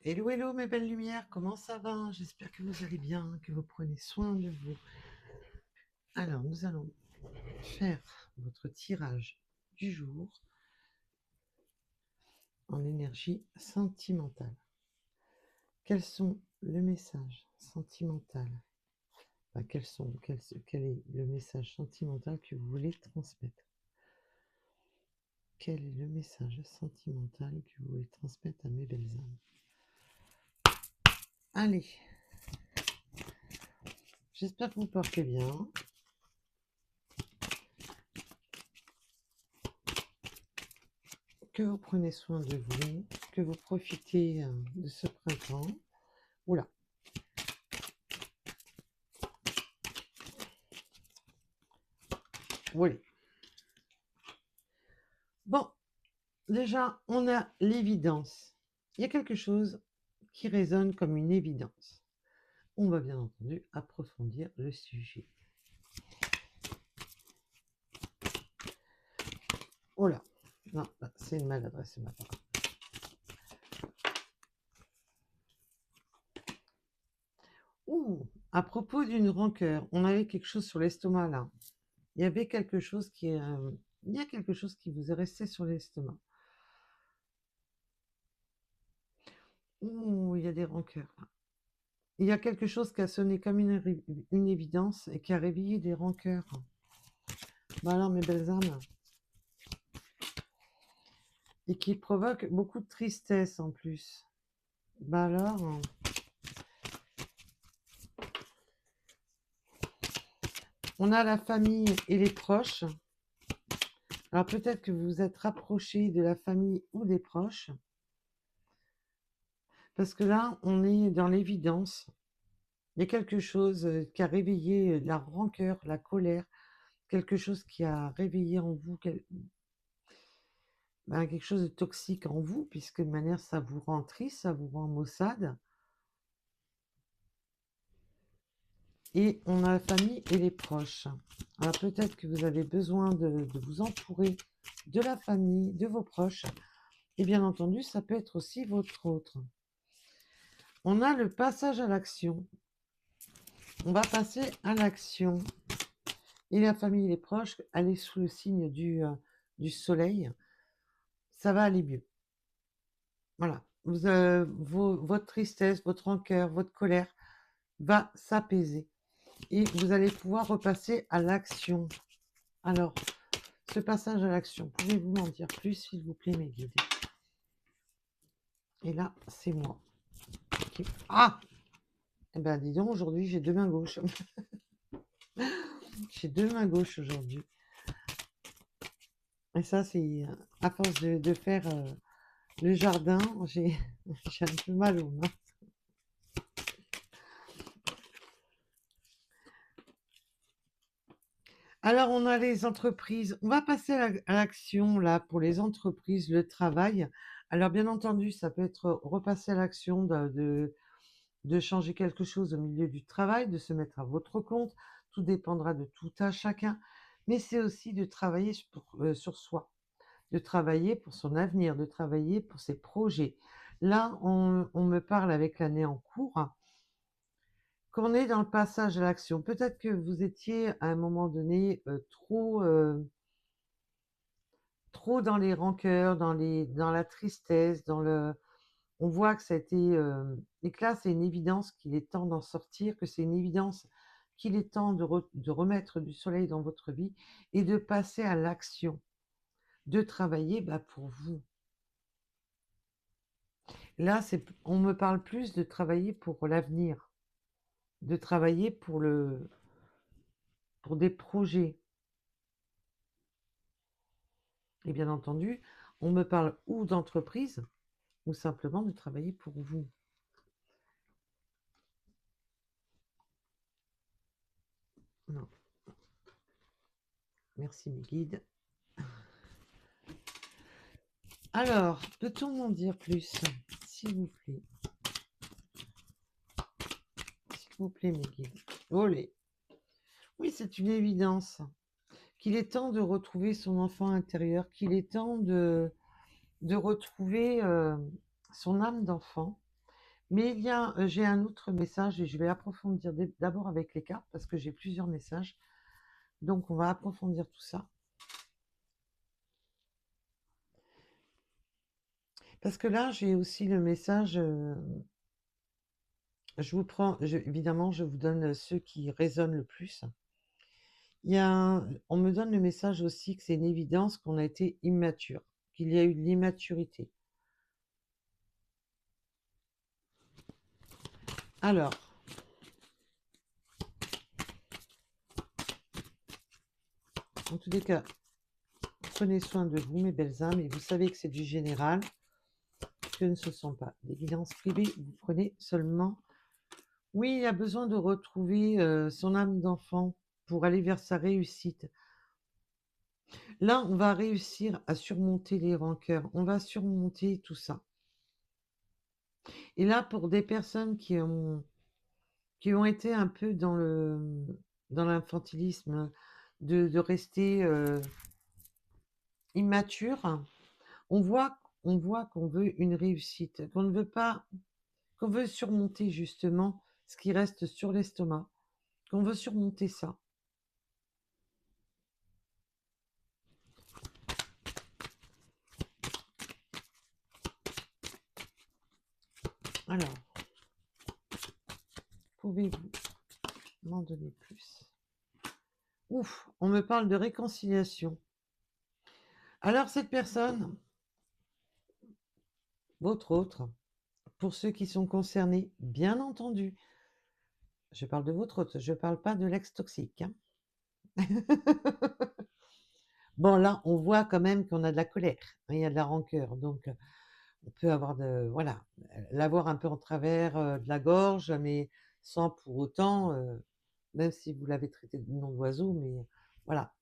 Hello, hello mes belles lumières, comment ça va? J'espère que vous allez bien, que vous prenez soin de vous. Alors, nous allons faire votre tirage du jour en énergie sentimentale. Quels sont le message sentimental? Quel est le message sentimental que vous voulez transmettre? Quel est le message sentimental que vous voulez transmettre à mes belles âmes? Allez, j'espère que vous portez bien. Que vous prenez soin de vous, que vous profitez de ce printemps. Oula. Voilà. Bon, déjà, on a l'évidence. Il y a quelque chose qui résonne comme une évidence. On va bien entendu approfondir le sujet. Oh là, non, c'est une maladresse ce matin. Ouh, à propos d'une rancœur, on avait quelque chose sur l'estomac là. Il y avait quelque chose il y a quelque chose qui vous est resté sur l'estomac. Ouh, il y a des rancœurs là. Il y a quelque chose qui a sonné comme une évidence et qui a réveillé des rancœurs. Bah alors, mes belles âmes, et qui provoque beaucoup de tristesse en plus. Bah alors, on a la famille et les proches. Alors peut-être que vous vous êtes rapproché de la famille ou des proches, parce que là, on est dans l'évidence. Il y a quelque chose qui a réveillé la rancœur, la colère, quelque chose qui a réveillé en vous quelque chose de toxique en vous, puisque de manière ça vous rend triste, ça vous rend maussade. Et on a la famille et les proches. Alors peut-être que vous avez besoin de vous entourer de la famille, de vos proches. Et bien entendu, ça peut être aussi votre autre. On a le passage à l'action. On va passer à l'action. Et la famille et les proches, allez sous le signe du soleil. Ça va aller mieux. Voilà. Votre tristesse, votre rancœur, votre colère va s'apaiser. Et vous allez pouvoir repasser à l'action. Alors, ce passage à l'action, pouvez-vous m'en dire plus, s'il vous plaît, mes guides? Et là, c'est moi. Ah! Eh ben, dis donc, aujourd'hui, j'ai deux mains gauches. J'ai deux mains gauches aujourd'hui. Et ça, c'est à force de faire le jardin, j'ai un peu mal aux mains. Alors, on a les entreprises. On va passer à l'action, là, pour les entreprises, le travail. Alors, bien entendu, ça peut être repasser à l'action de changer quelque chose au milieu du travail, de se mettre à votre compte. Tout dépendra de tout à chacun. Mais c'est aussi de travailler sur soi, de travailler pour son avenir, de travailler pour ses projets. Là, on me parle avec l'année en cours, qu'on est dans le passage à l'action. Peut-être que vous étiez à un moment donné trop dans les rancœurs, dans la tristesse, on voit que ça a été et que là, c'est une évidence qu'il est temps d'en sortir, que c'est une évidence qu'il est temps de remettre du soleil dans votre vie et de passer à l'action, de travailler pour vous. Là, on me parle plus de travailler pour l'avenir, de travailler pour des projets. Et bien entendu, on me parle ou d'entreprise, ou simplement de travailler pour vous. Non. Merci mes guides. Alors, peut-on m'en dire plus, s'il vous plaît? S'il vous plaît, mes guides. Olé. Oui, c'est une évidence qu'il est temps de retrouver son enfant intérieur, qu'il est temps de retrouver son âme d'enfant, Mais il y a, j'ai un autre message et je vais approfondir d'abord avec les cartes parce que j'ai plusieurs messages. Donc on va approfondir tout ça. Parce que là, j'ai aussi le message, je vous prends, évidemment, je vous donne ceux qui résonnent le plus. On me donne le message aussi que c'est une évidence qu'on a été immature, qu'il y a eu de l'immaturité. Alors, en tous les cas, prenez soin de vous, mes belles âmes, et vous savez que c'est du général, que ce ne sont pas des guidances privées, vous prenez seulement. Oui, il a besoin de retrouver son âme d'enfant pour aller vers sa réussite. Là, on va réussir à surmonter les rancœurs, on va surmonter tout ça. Et là, pour des personnes qui ont été un peu dans l'infantilisme, de rester immature, on voit qu'on veut une réussite, qu'on ne veut pas, qu'on veut surmonter justement ce qui reste sur l'estomac, qu'on veut surmonter ça. Alors, pouvez-vous m'en donner plus? Ouf, on me parle de réconciliation. Alors cette personne, votre autre, pour ceux qui sont concernés, bien entendu, je parle de votre autre, je parle pas de l'ex toxique, hein. Bon, là, on voit quand même qu'on a de la colère, hein, il y a de la rancœur, donc on peut avoir voilà, l'avoir un peu en travers de la gorge, mais sans pour autant, même si vous l'avez traité de nom d'oiseau, mais voilà,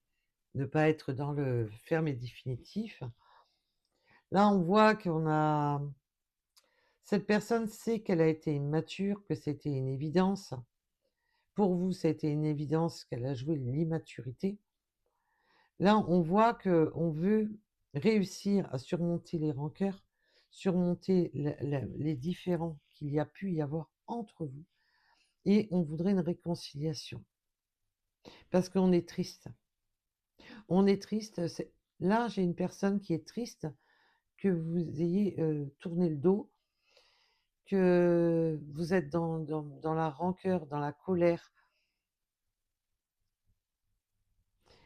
ne pas être dans le ferme et définitif. Là, on voit cette personne sait qu'elle a été immature, que c'était une évidence. Pour vous, ça a été une évidence qu'elle a joué l'immaturité. Là, on voit que on veut réussir à surmonter les rancœurs, surmonter les différends qu'il y a pu y avoir entre vous, et on voudrait une réconciliation. Parce qu'on est triste. On est triste. Là, j'ai une personne qui est triste que vous ayez tourné le dos, que vous êtes dans la rancœur, dans la colère.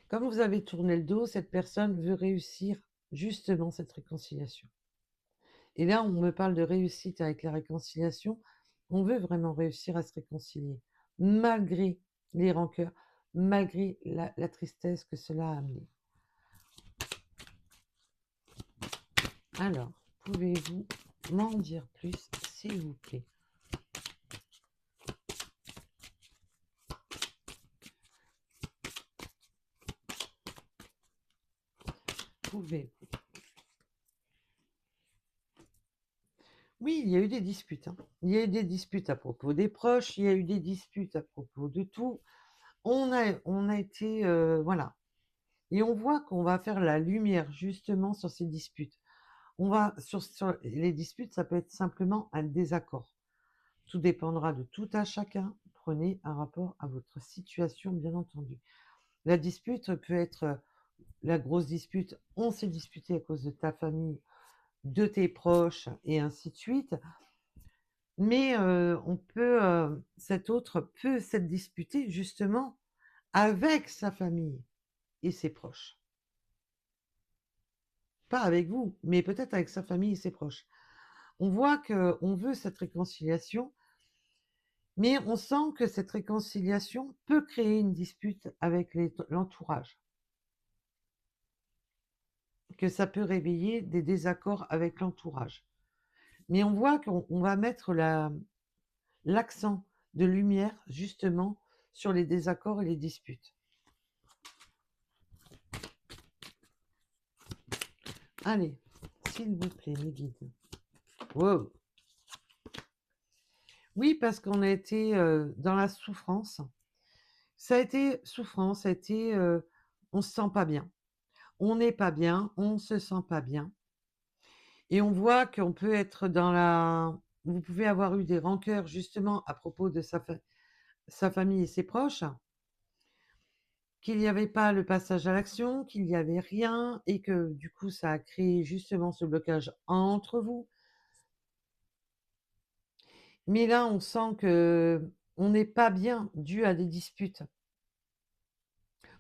Comme vous avez tourné le dos, cette personne veut réussir justement cette réconciliation. Et là, on me parle de réussite avec la réconciliation. On veut vraiment réussir à se réconcilier, malgré les rancœurs, malgré la tristesse que cela a amené. Alors, pouvez-vous m'en dire plus, s'il vous plaît? Pouvez-vous? Oui, il y a eu des disputes, hein. Il y a eu des disputes à propos des proches, il y a eu des disputes à propos de tout. On a été, voilà. Et on voit qu'on va faire la lumière justement sur ces disputes. On va sur les disputes, ça peut être simplement un désaccord. Tout dépendra de tout à chacun. Prenez un rapport à votre situation, bien entendu. La dispute peut être la grosse dispute. On s'est disputé à cause de ta famille, de tes proches, et ainsi de suite. Mais cet autre peut s'être disputé justement avec sa famille et ses proches. Pas avec vous, mais peut-être avec sa famille et ses proches. On voit qu'on veut cette réconciliation, mais on sent que cette réconciliation peut créer une dispute avec l'entourage, que ça peut réveiller des désaccords avec l'entourage. Mais on voit qu'on va mettre l'accent de lumière justement sur les désaccords et les disputes. Allez, s'il vous plaît, mes guides. Wow. Oui, parce qu'on a été dans la souffrance. Ça a été souffrance, ça a été on se sent pas bien. On n'est pas bien, on se sent pas bien. Et on voit qu'on peut être vous pouvez avoir eu des rancœurs justement à propos de sa famille et ses proches, qu'il n'y avait pas le passage à l'action, qu'il n'y avait rien, et que du coup ça a créé justement ce blocage entre vous. Mais là, on sent que on n'est pas bien dû à des disputes.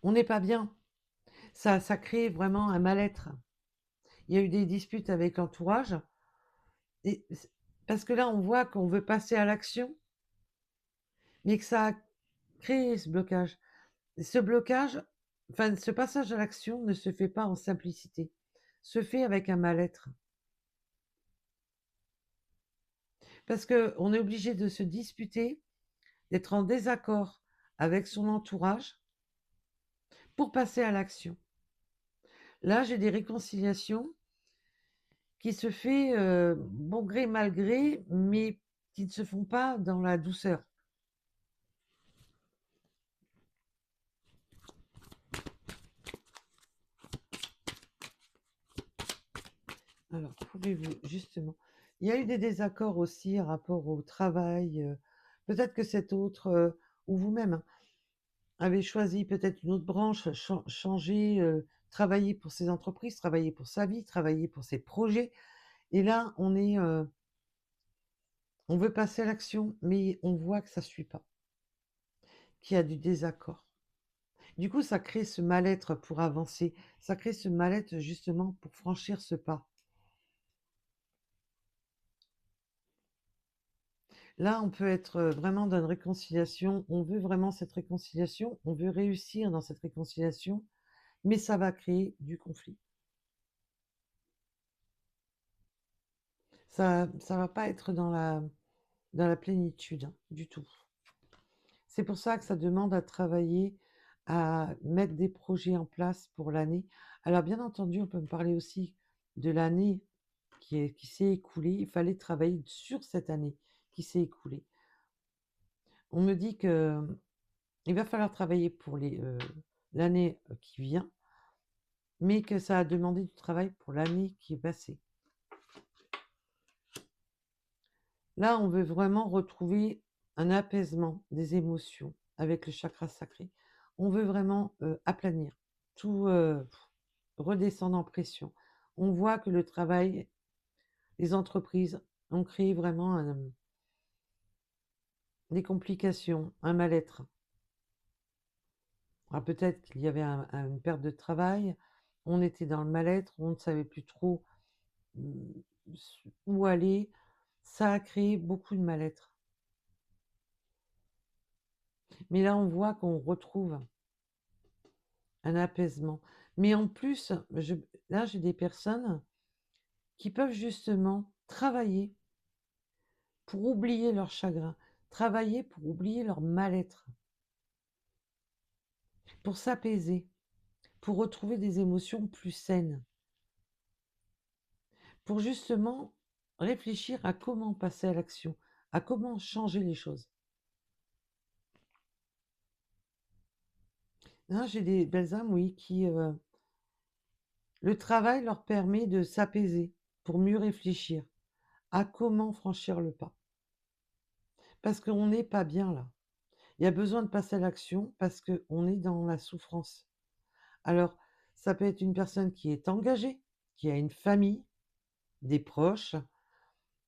On n'est pas bien. Ça crée vraiment un mal-être. Il y a eu des disputes avec l'entourage, et parce que là, on voit qu'on veut passer à l'action, mais que ça a créé ce blocage. Ce blocage, enfin, ce passage à l'action ne se fait pas en simplicité, se fait avec un mal-être. Parce qu'on est obligé de se disputer, d'être en désaccord avec son entourage pour passer à l'action. Là, j'ai des réconciliations qui se fait bon gré mal gré, mais qui ne se font pas dans la douceur. Alors, pouvez-vous justement... Il y a eu des désaccords aussi en rapport au travail. Peut-être que cet autre, ou vous-même, hein, avez choisi peut-être une autre branche, changer, travailler pour ses entreprises, travailler pour sa vie, travailler pour ses projets. Et là, on veut passer à l'action, mais on voit que ça ne suit pas, qu'il y a du désaccord. Du coup, ça crée ce mal-être pour avancer, ça crée ce mal-être justement pour franchir ce pas. Là, on peut être vraiment dans une réconciliation, on veut vraiment cette réconciliation, on veut réussir dans cette réconciliation, mais ça va créer du conflit. Ça va pas être dans la plénitude, hein, du tout. C'est pour ça que ça demande à travailler, à mettre des projets en place pour l'année. Alors bien entendu, on peut me parler aussi de l'année qui s'est écoulée. Il fallait travailler sur cette année qui s'est écoulée. On me dit que il va falloir travailler pour l'année qui vient, mais que ça a demandé du travail pour l'année qui est passée. Là, on veut vraiment retrouver un apaisement des émotions avec le chakra sacré. On veut vraiment aplanir, tout redescendre en pression. On voit que le travail, les entreprises ont créé vraiment des complications, un mal-être. Alors peut-être qu'il y avait une perte de travail, on était dans le mal-être, on ne savait plus trop mm, où aller. Ça a créé beaucoup de mal-être. Mais là, on voit qu'on retrouve un apaisement. Mais en plus, là, j'ai des personnes qui peuvent justement travailler pour oublier leur chagrin, travailler pour oublier leur mal-être, pour s'apaiser, pour retrouver des émotions plus saines, pour justement réfléchir à comment passer à l'action, à comment changer les choses. Là, j'ai des belles âmes, oui, qui... le travail leur permet de s'apaiser pour mieux réfléchir à comment franchir le pas. Parce qu'on n'est pas bien là. Il y a besoin de passer à l'action parce qu'on est dans la souffrance. Alors, ça peut être une personne qui est engagée, qui a une famille, des proches,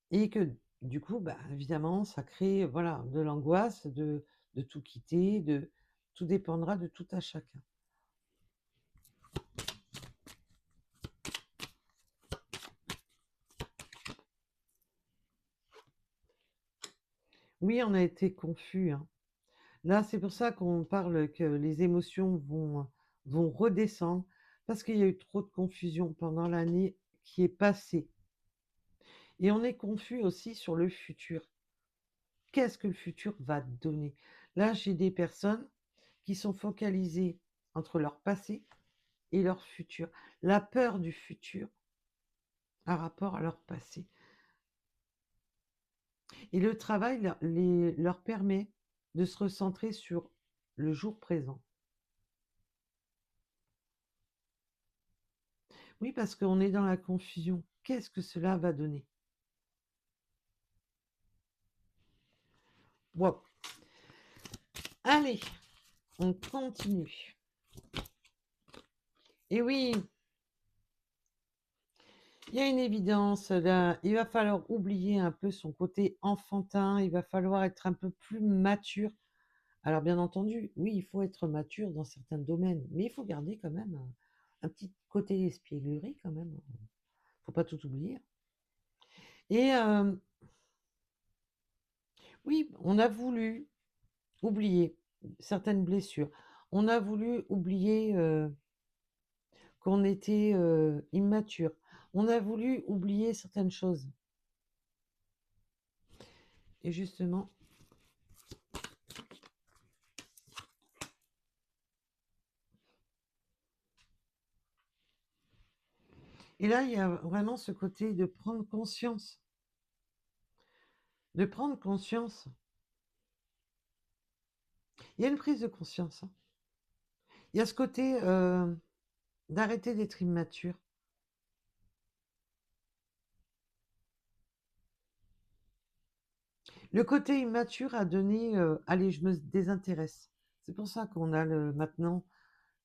et que du coup, bah, évidemment, ça crée voilà, de l'angoisse de tout quitter, tout dépendra de tout à chacun. Oui, on a été confus, hein. Là, c'est pour ça qu'on parle que les émotions vont redescendre, parce qu'il y a eu trop de confusion pendant l'année qui est passée. Et on est confus aussi sur le futur. Qu'est-ce que le futur va donner? Là, j'ai des personnes qui sont focalisées entre leur passé et leur futur. La peur du futur par rapport à leur passé. Et le travail leur permet de se recentrer sur le jour présent. Oui, parce qu'on est dans la confusion. Qu'est-ce que cela va donner? Wow. Allez, on continue. Et oui, il y a une évidence là. Il va falloir oublier un peu son côté enfantin. Il va falloir être un peu plus mature. Alors, bien entendu, oui, il faut être mature dans certains domaines, mais il faut garder quand même un petit côté espièglerie quand même. Faut pas tout oublier. Et oui, on a voulu oublier certaines blessures. On a voulu oublier qu'on était immature. On a voulu oublier certaines choses. Et justement, et là, il y a vraiment ce côté de prendre conscience. De prendre conscience. Il y a une prise de conscience, hein. Il y a ce côté d'arrêter d'être immature. Le côté immature a donné, allez, je me désintéresse. C'est pour ça qu'on a maintenant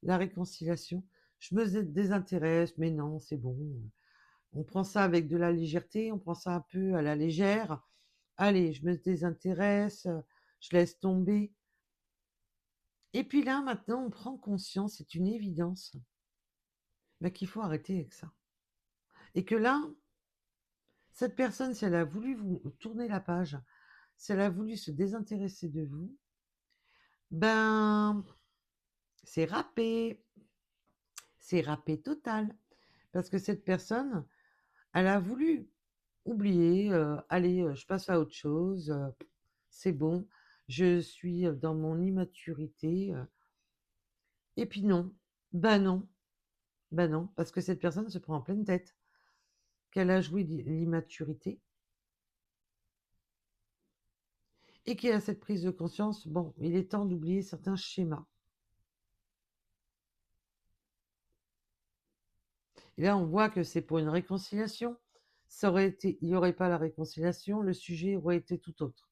la réconciliation. Je me désintéresse, mais non, c'est bon. On prend ça avec de la légèreté, on prend ça un peu à la légère. Allez, je me désintéresse, je laisse tomber. Et puis là, maintenant, on prend conscience, c'est une évidence, bah, qu'il faut arrêter avec ça. Et que là, cette personne, si elle a voulu vous tourner la page, si elle a voulu se désintéresser de vous, ben, c'est râpé. C'est râpé total. Parce que cette personne, elle a voulu oublier, allez, je passe à autre chose, c'est bon, je suis dans mon immaturité. Et puis non, bah non, bah non, parce que cette personne se prend en pleine tête qu'elle a joué l'immaturité et qu'il y a cette prise de conscience, bon, il est temps d'oublier certains schémas. Et là, on voit que c'est pour une réconciliation. Ça aurait été, il n'y aurait pas la réconciliation, le sujet aurait été tout autre.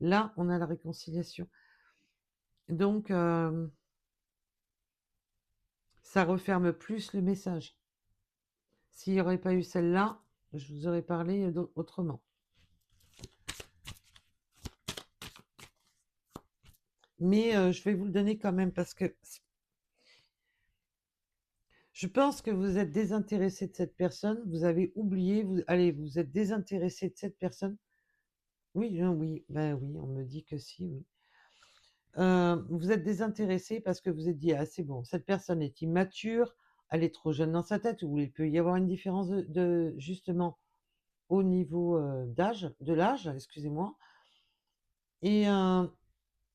Là, on a la réconciliation. Donc, ça referme plus le message. S'il n'y aurait pas eu celle-là, je vous aurais parlé autrement. Mais je vais vous le donner quand même parce que je pense que vous êtes désintéressé de cette personne, vous avez oublié, allez, vous êtes désintéressé de cette personne. Oui, oui, ben oui, on me dit que si, oui. Vous êtes désintéressé parce que vous êtes dit, ah c'est bon, cette personne est immature, elle est trop jeune dans sa tête, ou il peut y avoir une différence justement au niveau de l'âge, excusez-moi. Et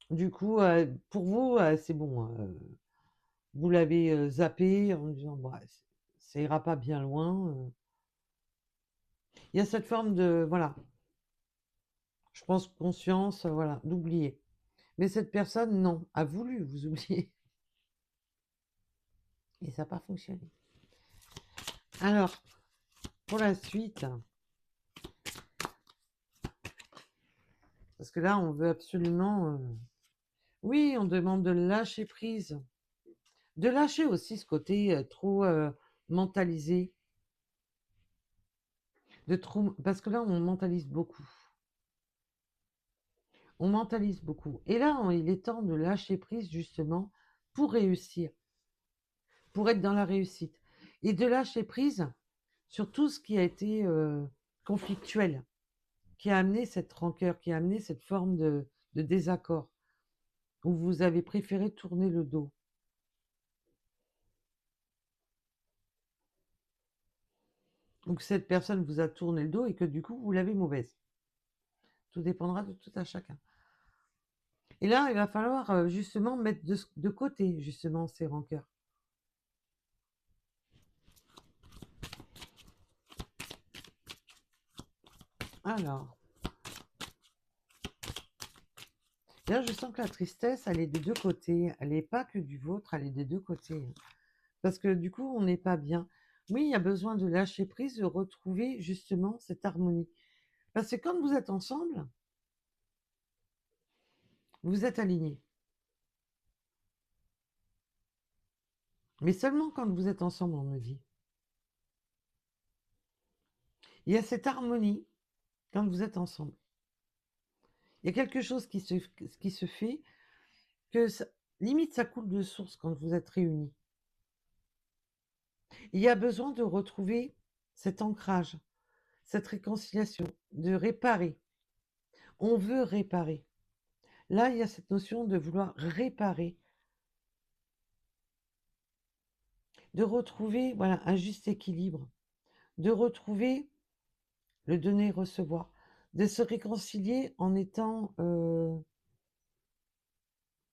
du coup, pour vous, c'est bon, vous l'avez zappé en disant, bah, ça ira pas bien loin. Il y a cette forme de, voilà, je pense conscience, voilà, d'oublier. Mais cette personne, non, a voulu vous oublier. Et ça n'a pas fonctionné. Alors, pour la suite, parce que là, on veut absolument... Oui, on demande de lâcher prise. De lâcher aussi ce côté trop mentalisé. Parce que là, on mentalise beaucoup. On mentalise beaucoup. Et là, il est temps de lâcher prise justement pour réussir, pour être dans la réussite. Et de lâcher prise sur tout ce qui a été conflictuel, qui a amené cette rancœur, qui a amené cette forme de désaccord, où vous avez préféré tourner le dos. Ou que cette personne vous a tourné le dos et que du coup, vous l'avez mauvaise. Tout dépendra de tout à chacun. Et là, il va falloir justement mettre de côté justement ces rancœurs. Alors, là, je sens que la tristesse, elle est des deux côtés. Elle n'est pas que du vôtre, elle est des deux côtés. Parce que du coup, on n'est pas bien. Oui, il y a besoin de lâcher prise, de retrouver justement cette harmonie. Parce que quand vous êtes ensemble, Vous êtes alignés. Mais seulement quand vous êtes ensemble, on me dit. Il y a cette harmonie quand vous êtes ensemble. Il y a quelque chose qui se fait que limite ça coule de source quand vous êtes réunis. Il y a besoin de retrouver cet ancrage, cette réconciliation, de réparer. On veut réparer. Là, il y a cette notion de vouloir réparer, de retrouver voilà, un juste équilibre, de retrouver le donner-recevoir, de se réconcilier en étant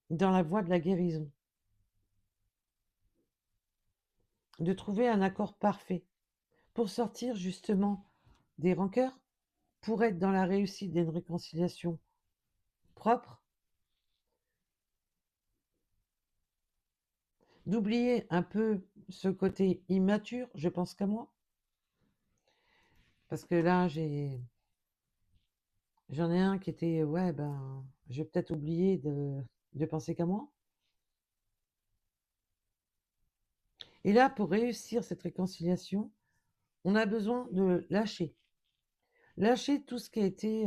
dans la voie de la guérison, de trouver un accord parfait pour sortir justement des rancœurs, pour être dans la réussite d'une réconciliation propre, d'oublier un peu ce côté immature, je pense qu'à moi, parce que là, j'en ai un qui était, ouais, ben, je vais peut-être oublier de penser qu'à moi. Et là, pour réussir cette réconciliation, on a besoin de lâcher. Lâcher tout ce qui a été,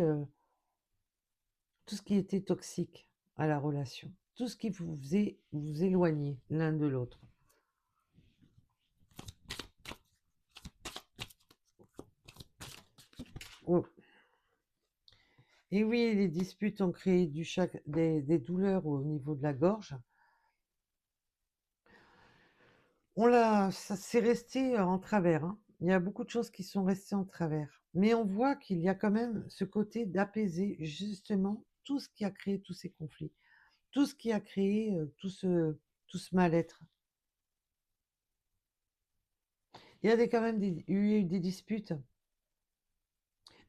tout ce qui était toxique à la relation. Tout ce qui vous faisait vous éloigner l'un de l'autre. Oh. Et oui, les disputes ont créé des douleurs au niveau de la gorge. Ça c'est resté en travers, hein. Il y a beaucoup de choses qui sont restées en travers. Mais on voit qu'il y a quand même ce côté d'apaiser justement tout ce qui a créé tous ces conflits, tout ce qui a créé tout ce mal-être. Il y a quand même eu des disputes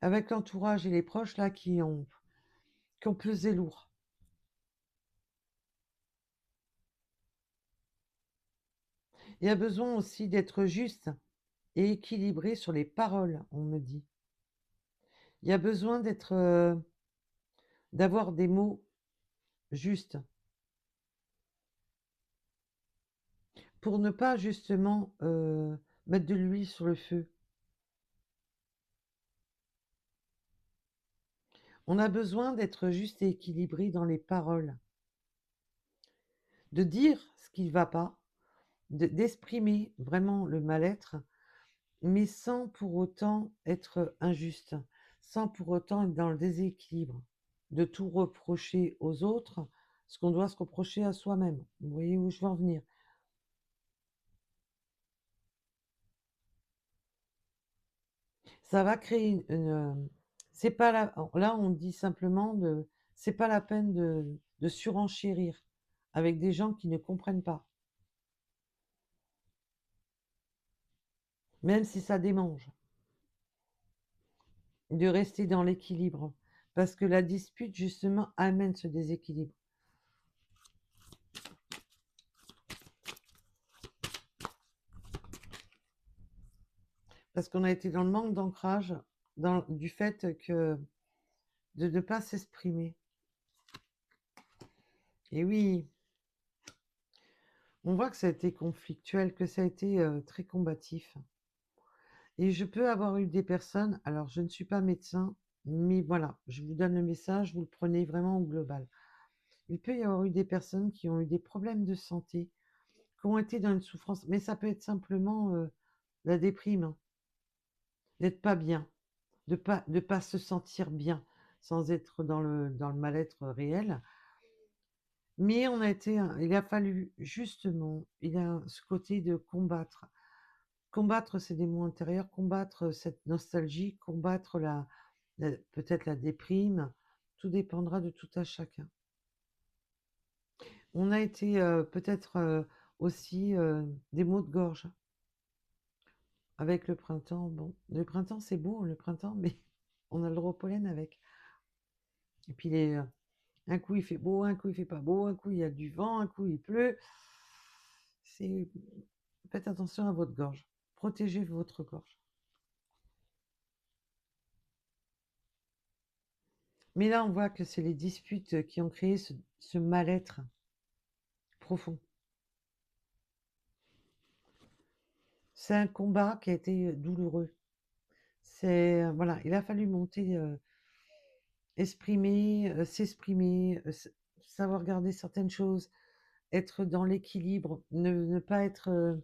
avec l'entourage et les proches là qui ont pesé lourd. Il y a besoin aussi d'être juste et équilibré sur les paroles, on me dit. Il y a besoin d'avoir des mots justes pour ne pas justement mettre de l'huile sur le feu. On a besoin d'être juste et équilibré dans les paroles, de dire ce qui ne va pas, d'exprimer vraiment le mal-être, mais sans pour autant être injuste, sans pour autant être dans le déséquilibre, de tout reprocher aux autres, ce qu'on doit se reprocher à soi-même. Vous voyez où je veux en venir? Ça va créer c'est pas là on dit simplement c'est pas la peine de surenchérir avec des gens qui ne comprennent pas, même si ça démange, de rester dans l'équilibre, parce que la dispute justement amène ce déséquilibre. Parce qu'on a été dans le manque d'ancrage, du fait que de ne pas s'exprimer. Et oui, on voit que ça a été conflictuel, que ça a été très combatif. Et je peux avoir eu des personnes, alors je ne suis pas médecin, mais voilà, je vous donne le message, vous le prenez vraiment au global. Il peut y avoir eu des personnes qui ont eu des problèmes de santé, qui ont été dans une souffrance, mais ça peut être simplement la déprime, hein, d'être pas bien, de pas se sentir bien, sans être dans le mal-être réel. Mais il a fallu justement, il y a ce côté de combattre. Combattre ces démons intérieurs, combattre cette nostalgie, combattre peut-être la déprime, tout dépendra de tout à chacun. On a été peut-être aussi des maux de gorge avec le printemps. Bon, le printemps c'est beau, le printemps, mais on a le droit au pollen avec. Et puis un coup il fait beau, un coup il fait pas beau, un coup il y a du vent, un coup il pleut. Faites attention à votre gorge. Protégez votre gorge. Mais là, on voit que c'est les disputes qui ont créé ce mal-être profond. C'est un combat qui a été douloureux. Voilà, il a fallu monter, s'exprimer, savoir garder certaines choses, être dans l'équilibre, ne pas être.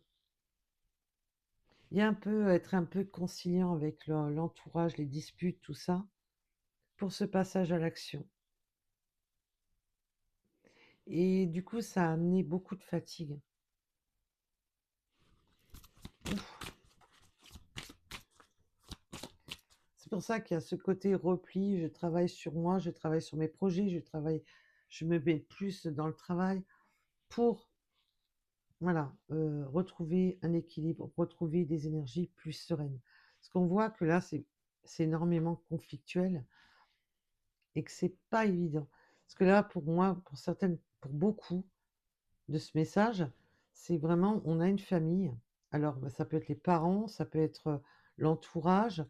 Il y a un peu être un peu conciliant avec l'entourage, les disputes, tout ça, pour ce passage à l'action. Et du coup, ça a amené beaucoup de fatigue. Ouf. C'est pour ça qu'il y a ce côté repli, je travaille sur moi, je travaille sur mes projets, je me mets plus dans le travail pour, voilà, retrouver un équilibre, retrouver des énergies plus sereines. Parce qu'on voit que là, c'est énormément conflictuel et que c'est pas évident. Parce que là, pour moi, pour beaucoup de ce message, c'est vraiment, on a une famille. Alors, bah, ça peut être les parents, ça peut être l'entourage,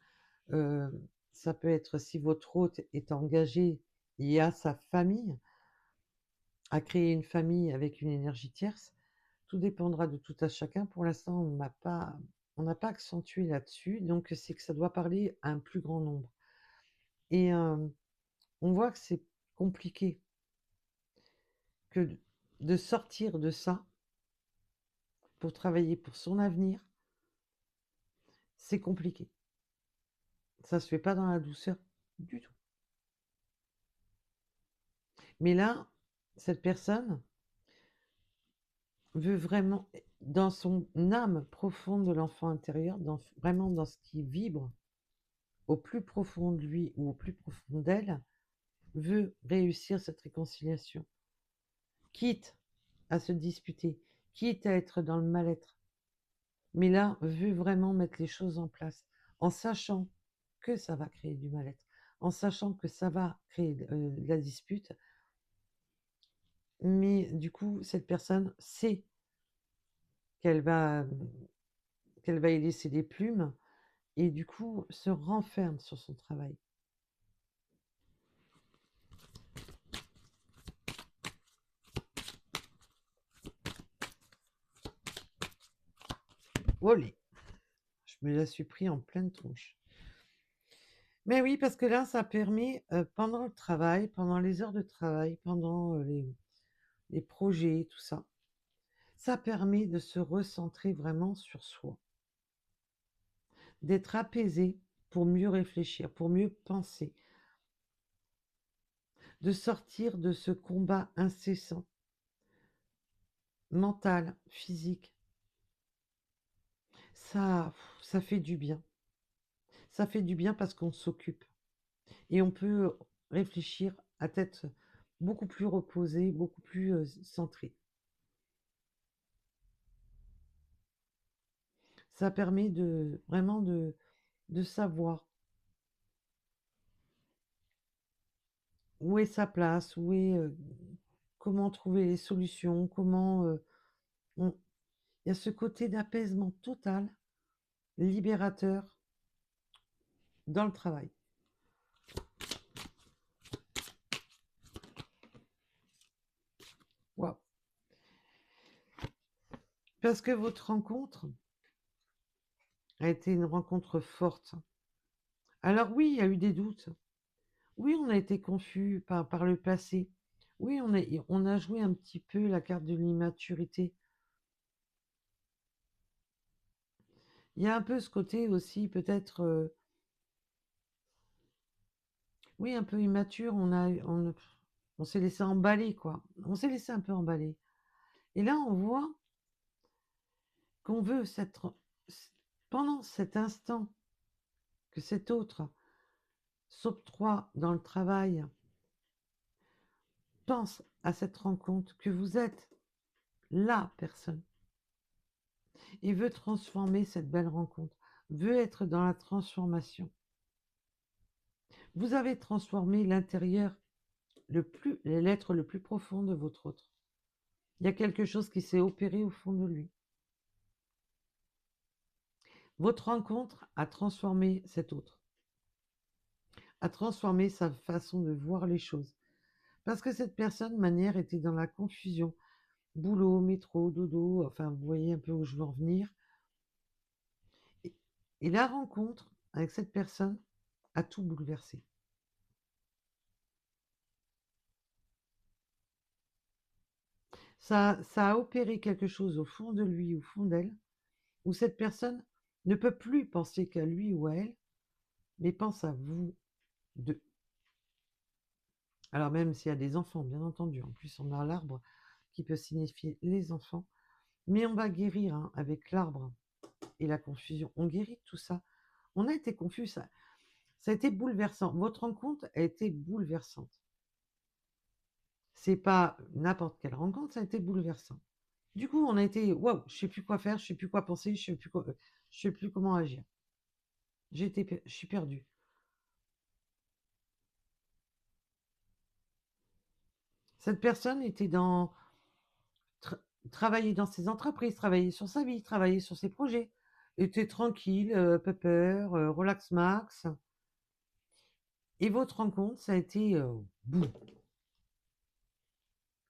euh, ça peut être si votre hôte est engagé, il y a sa famille, à créer une famille avec une énergie tierce. Tout dépendra de tout à chacun. Pour l'instant, on n'a pas accentué là-dessus, donc c'est que ça doit parler à un plus grand nombre. Et on voit que c'est compliqué que de sortir de ça pour travailler pour son avenir, c'est compliqué. Ça se fait pas dans la douceur du tout. Mais là, cette personne veut vraiment, dans son âme profonde de l'enfant intérieur, vraiment dans ce qui vibre au plus profond de lui ou au plus profond d'elle, veut réussir cette réconciliation, quitte à se disputer, quitte à être dans le mal-être. Mais là, veut vraiment mettre les choses en place, en sachant que ça va créer du mal-être, en sachant que ça va créer de la dispute. Mais du coup, cette personne sait qu'elle va, qu'elle va y laisser des plumes et du coup se renferme sur son travail. Olé, je me la suis pris en pleine tronche. Mais oui, parce que là, ça permet, pendant le travail, pendant les heures de travail, pendant les projets, tout ça, ça permet de se recentrer vraiment sur soi, d'être apaisé pour mieux réfléchir, pour mieux penser, de sortir de ce combat incessant, mental, physique. Ça fait du bien. Ça fait du bien parce qu'on s'occupe et on peut réfléchir à tête beaucoup plus reposée, beaucoup plus centrée. Ça permet vraiment de savoir où est sa place, comment trouver les solutions, il y a ce côté d'apaisement total, libérateur dans le travail. Wow. Parce que votre rencontre a été une rencontre forte. Alors oui, il y a eu des doutes. Oui, on a été confus par le passé. Oui, on a joué un petit peu la carte de l'immaturité. Il y a un peu ce côté aussi, peut-être, oui, un peu immature. On s'est laissé emballer, quoi. On s'est laissé un peu emballer. Et là, on voit qu'on veut pendant cet instant que cet autre s'octroie dans le travail, pense à cette rencontre, que vous êtes la personne et veut transformer cette belle rencontre, veut être dans la transformation. Vous avez transformé l'intérieur, l'être le plus profond de votre autre. Il y a quelque chose qui s'est opéré au fond de lui. Votre rencontre a transformé cet autre. à transformer sa façon de voir les choses. Parce que cette personne, manière, était dans la confusion. Boulot, métro, dodo, enfin, vous voyez un peu où je veux en venir. Et, et la rencontre avec cette personne a tout bouleversé. Ça a opéré quelque chose au fond de lui, au fond d'elle, où cette personne ne peut plus penser qu'à lui ou à elle, mais pense à vous deux. Alors même s'il y a des enfants, bien entendu, en plus on a l'arbre qui peut signifier les enfants, mais on va guérir hein, avec l'arbre et la confusion. On guérit tout ça. On a été confus, ça a été bouleversant. Votre rencontre a été bouleversante. C'est pas n'importe quelle rencontre, ça a été bouleversant. Du coup, on a été waouh, je sais plus quoi faire, je sais plus quoi penser, je sais plus comment agir. Je suis perdue. Cette personne était dans tra- travailler dans ses entreprises, travailler sur sa vie, travailler sur ses projets, était tranquille, pépère, relax max. Et votre rencontre, ça a été boum,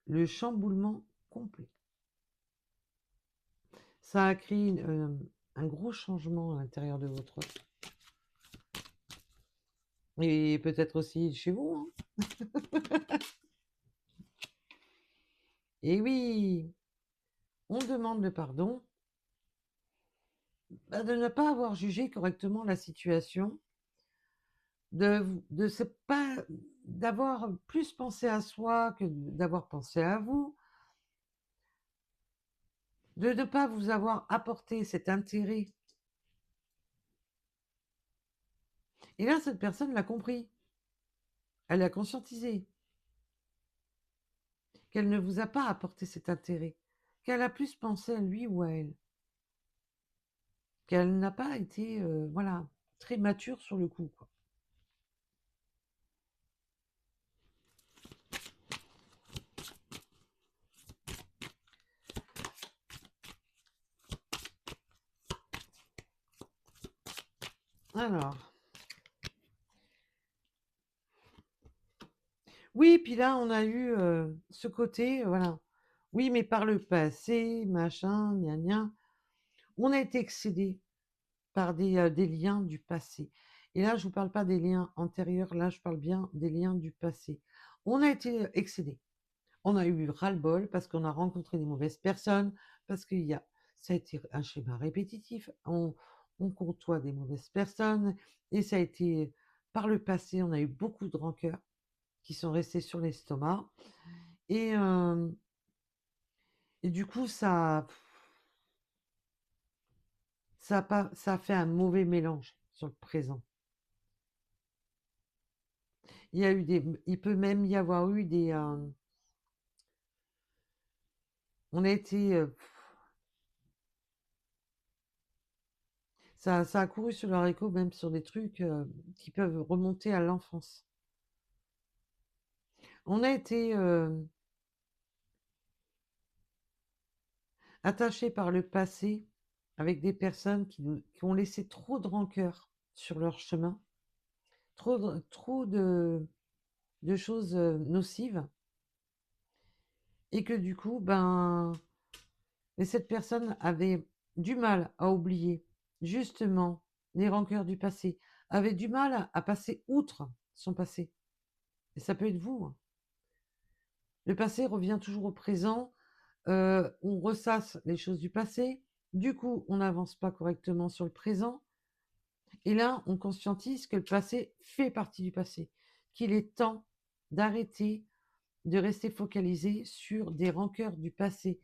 le chamboulement complet. Ça a créé un gros changement à l'intérieur de votre et peut-être aussi chez vous. Hein. Et oui, on demande le pardon de ne pas avoir jugé correctement la situation, de se pas d'avoir plus pensé à soi que d'avoir pensé à vous, de ne pas vous avoir apporté cet intérêt. Et là, cette personne l'a compris, elle l'a conscientisé, qu'elle ne vous a pas apporté cet intérêt, qu'elle a plus pensé à lui ou à elle, qu'elle n'a pas été, voilà, très mature sur le coup, quoi. Alors, oui, puis là, on a eu ce côté, voilà. Oui, mais par le passé, machin, gna gna, on a été excédé par des liens du passé. Et là, je vous parle pas des liens antérieurs, là, je parle bien des liens du passé. On a été excédé. On a eu ras-le-bol parce qu'on a rencontré des mauvaises personnes, parce ça a été un schéma répétitif. On côtoie des mauvaises personnes et ça a été, par le passé, on a eu beaucoup de rancœurs qui sont restés sur l'estomac. Et, euh, et du coup, ça a fait un mauvais mélange sur le présent. Il peut même y avoir eu on a été, ça a couru sur leur écho, même sur des trucs qui peuvent remonter à l'enfance. On a été attachés par le passé avec des personnes qui ont laissé trop de rancœur sur leur chemin, trop de choses nocives, et que du coup, ben, mais cette personne avait du mal à oublier justement les rancœurs du passé, avait du mal à passer outre son passé. Et ça peut être vous. Hein. Le passé revient toujours au présent, on ressasse les choses du passé, du coup on n'avance pas correctement sur le présent, et là on conscientise que le passé fait partie du passé, qu'il est temps d'arrêter de rester focalisé sur des rancœurs du passé.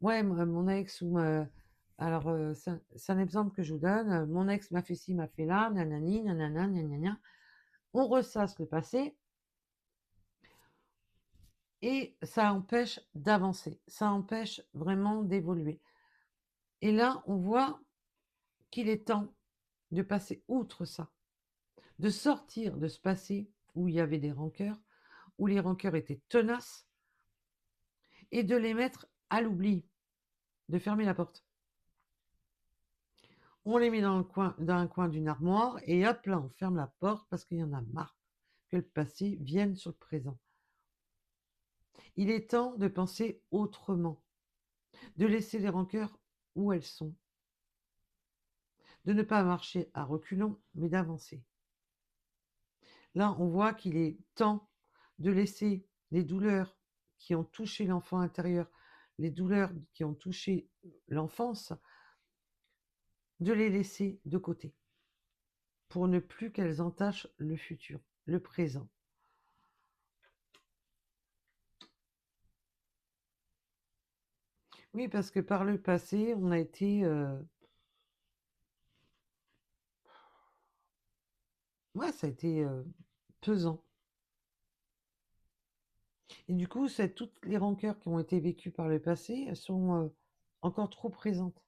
Ouais, mon ex alors, c'est un exemple que je vous donne. Mon ex m'a fait ci, m'a fait là, nanani, nanana, nanana. On ressasse le passé et ça empêche d'avancer. Ça empêche vraiment d'évoluer. Et là, on voit qu'il est temps de passer outre ça, de sortir de ce passé où il y avait des rancœurs, où les rancœurs étaient tenaces, et de les mettre à l'oubli, de fermer la porte. On les met dans un coin d'une armoire et hop là, on ferme la porte parce qu'il y en a marre que le passé vienne sur le présent. Il est temps de penser autrement, de laisser les rancœurs où elles sont, de ne pas marcher à reculons, mais d'avancer. Là, on voit qu'il est temps de laisser les douleurs qui ont touché l'enfant intérieur, les douleurs qui ont touché l'enfance, de les laisser de côté pour ne plus qu'elles entachent le futur, le présent. Oui, parce que par le passé, on a été... ouais, ça a été pesant. Et du coup, toutes les rancœurs qui ont été vécues par le passé, elles sont encore trop présentes.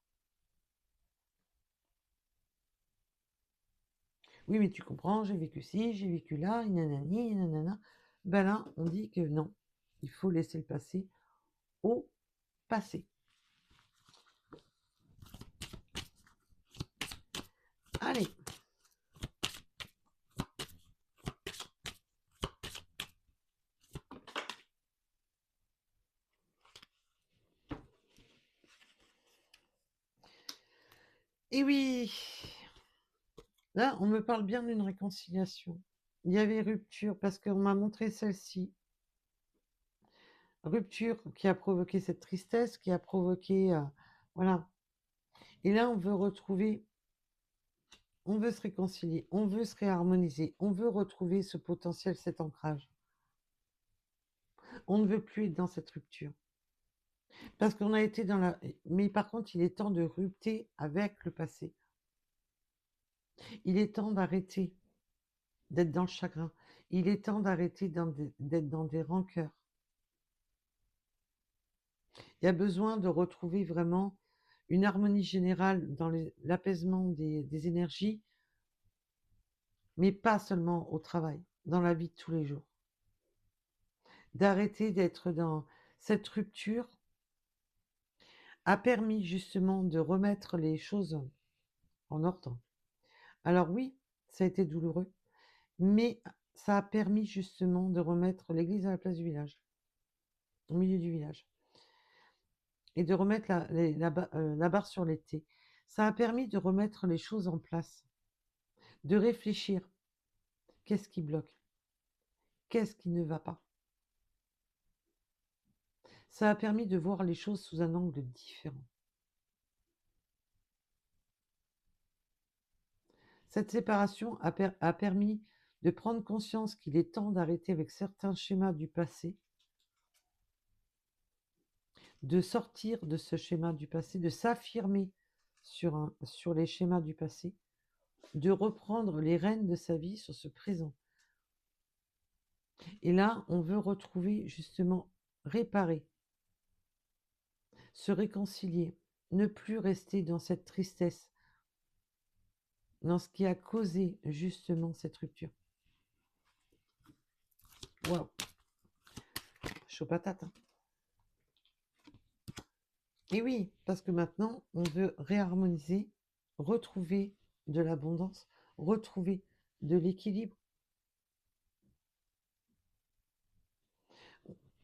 Oui, mais tu comprends, j'ai vécu ci, j'ai vécu là, nanani, nanana. Ben là, on dit que non, il faut laisser le passé au passé. Allez. Et oui, là, on me parle bien d'une réconciliation. Il y avait rupture parce qu'on m'a montré celle-ci. Rupture qui a provoqué cette tristesse, qui a provoqué... voilà. Et là, on veut retrouver, on veut se réconcilier, on veut se réharmoniser, on veut retrouver ce potentiel, cet ancrage. On ne veut plus être dans cette rupture. Parce qu'on a été dans la... Mais par contre, il est temps de rupter avec le passé. Il est temps d'arrêter d'être dans le chagrin. Il est temps d'arrêter d'être dans des rancœurs. Il y a besoin de retrouver vraiment une harmonie générale dans l'apaisement des énergies, mais pas seulement au travail, dans la vie de tous les jours. D'arrêter d'être dans cette rupture a permis justement de remettre les choses en ordre. Alors oui, ça a été douloureux, mais ça a permis justement de remettre l'église à la place du village, au milieu du village, et de remettre la barre sur les T. Ça a permis de remettre les choses en place, de réfléchir. Qu'est-ce qui bloque? Qu'est-ce qui ne va pas? Ça a permis de voir les choses sous un angle différent. Cette séparation a permis de prendre conscience qu'il est temps d'arrêter avec certains schémas du passé, de sortir de ce schéma du passé, de s'affirmer sur les schémas du passé, de reprendre les rênes de sa vie sur ce présent. Et là, on veut retrouver justement, réparer, se réconcilier, ne plus rester dans cette tristesse, dans ce qui a causé justement cette rupture. Waouh, chaud patate. Hein. Et oui, parce que maintenant, on veut réharmoniser, retrouver de l'abondance, retrouver de l'équilibre.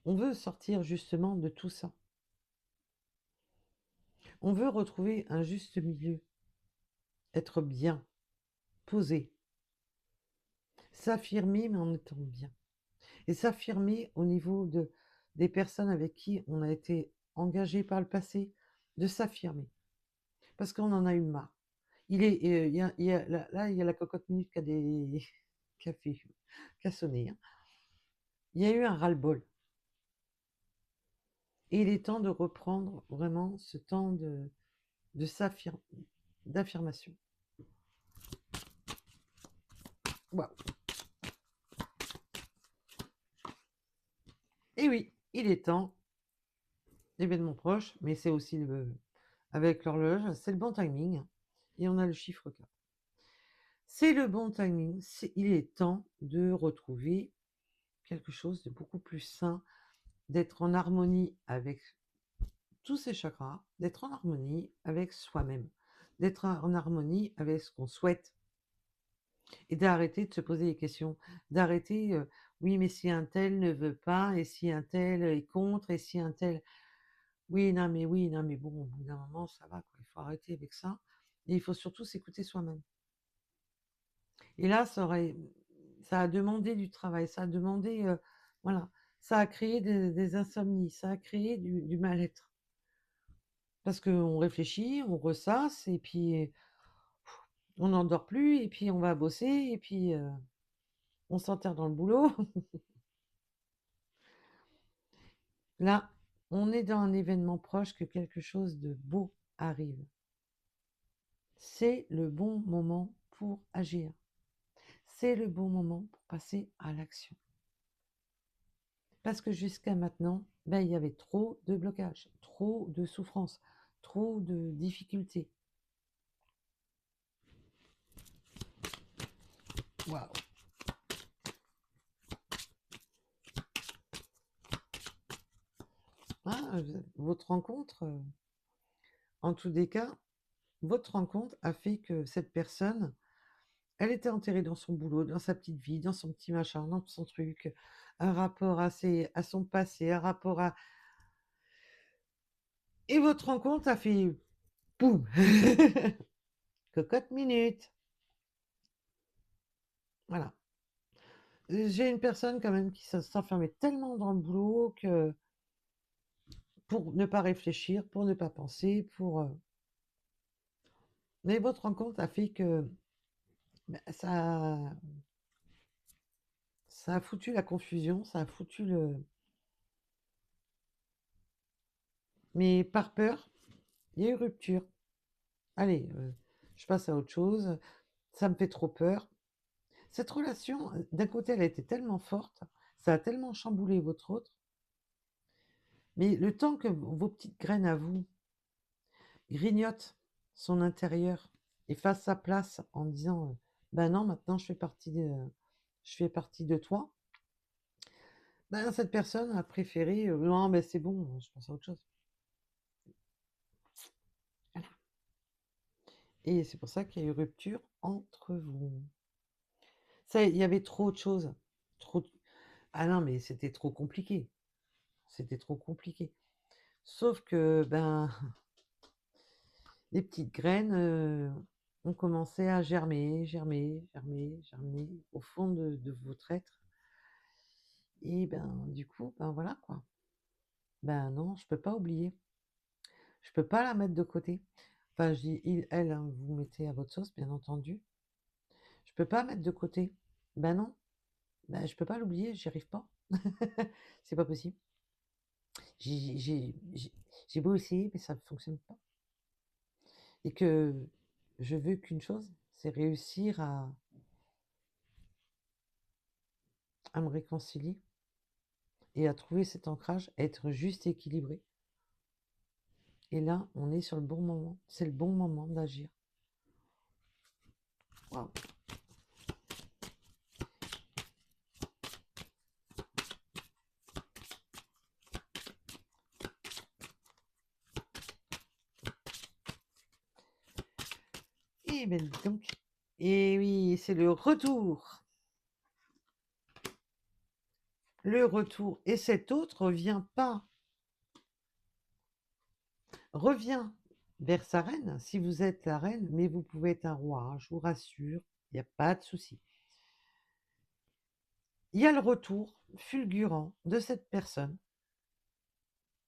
On veut sortir justement de tout ça. On veut retrouver un juste milieu, être bien, posé, s'affirmer mais en étant bien. Et s'affirmer au niveau des personnes avec qui on a été engagé par le passé, de s'affirmer. Parce qu'on en a eu marre. Là, il y a la cocotte minute qui a, qui a sonné. Hein. Il y a eu un ras-le-bol. Et il est temps de reprendre vraiment ce temps d'affirmation. Waouh. Et oui, il est temps. Événement proche, mais c'est aussi avec l'horloge, c'est le bon timing. Et on a le chiffre 4. C'est le bon timing. Il est temps de retrouver quelque chose de beaucoup plus sain, d'être en harmonie avec tous ces chakras, d'être en harmonie avec soi-même, d'être en harmonie avec ce qu'on souhaite et d'arrêter de se poser des questions, d'arrêter, oui, mais si un tel ne veut pas, et si un tel est contre, et si un tel, oui, non, mais bon, au bout d'un moment, ça va, quoi. Il faut arrêter avec ça. Et il faut surtout s'écouter soi-même. Et là, ça a demandé du travail, ça a demandé, voilà, ça a créé des insomnies, ça a créé du mal-être. Parce qu'on réfléchit, on ressasse, et puis on n'endort plus, et puis on va bosser, et puis on s'enterre dans le boulot. Là, on est dans un événement proche que quelque chose de beau arrive. C'est le bon moment pour agir. C'est le bon moment pour passer à l'action. Parce que jusqu'à maintenant, ben, il y avait trop de blocages, trop de souffrances, trop de difficultés. Waouh! Ah, votre rencontre, en tous des cas, votre rencontre a fait que cette personne, elle était enterrée dans son boulot, dans sa petite vie, dans son petit machin, dans son truc, un rapport à son passé, un rapport à... Et votre rencontre a fait boum. Cocotte minute. Voilà. J'ai une personne quand même qui s'enfermait tellement dans le boulot que pour ne pas réfléchir, pour ne pas penser, pour... Mais votre rencontre a fait que ben, ça a foutu la confusion, ça a foutu le... Mais par peur, il y a eu rupture. Allez, je passe à autre chose. Ça me fait trop peur. Cette relation, d'un côté, elle a été tellement forte, ça a tellement chamboulé votre autre, mais le temps que vos petites graines à vous grignotent son intérieur et fassent sa place en disant ben non, maintenant je fais partie de toi, ben cette personne a préféré non, ben c'est bon, je pense à autre chose. Voilà. Et c'est pour ça qu'il y a eu rupture entre vous. Ça, il y avait trop de choses. Trop... Ah non, mais c'était trop compliqué. C'était trop compliqué. Sauf que, ben, les petites graines ont commencé à germer, germer, germer, germer au fond de votre être. Et ben, du coup, ben voilà quoi. Ben non, je peux pas oublier. Je peux pas la mettre de côté. Enfin, je dis il, elle, hein, vous mettez à votre sauce, bien entendu. Je peux pas mettre de côté. Ben non, ben, je peux pas l'oublier, j'y arrive pas. C'est pas possible. J'ai j'ai- j'ai- j'ai beau essayer, mais ça ne fonctionne pas. Et que je veux qu'une chose, c'est réussir à me réconcilier et à trouver cet ancrage, être juste équilibré. Et là, on est sur le bon moment. C'est le bon moment d'agir. Waouh. Et ben dis donc. Et oui, c'est le retour. Le retour. Et cet autre revient pas. Revient vers sa reine, si vous êtes la reine, mais vous pouvez être un roi, hein, je vous rassure, il n'y a pas de souci. Il y a le retour fulgurant de cette personne,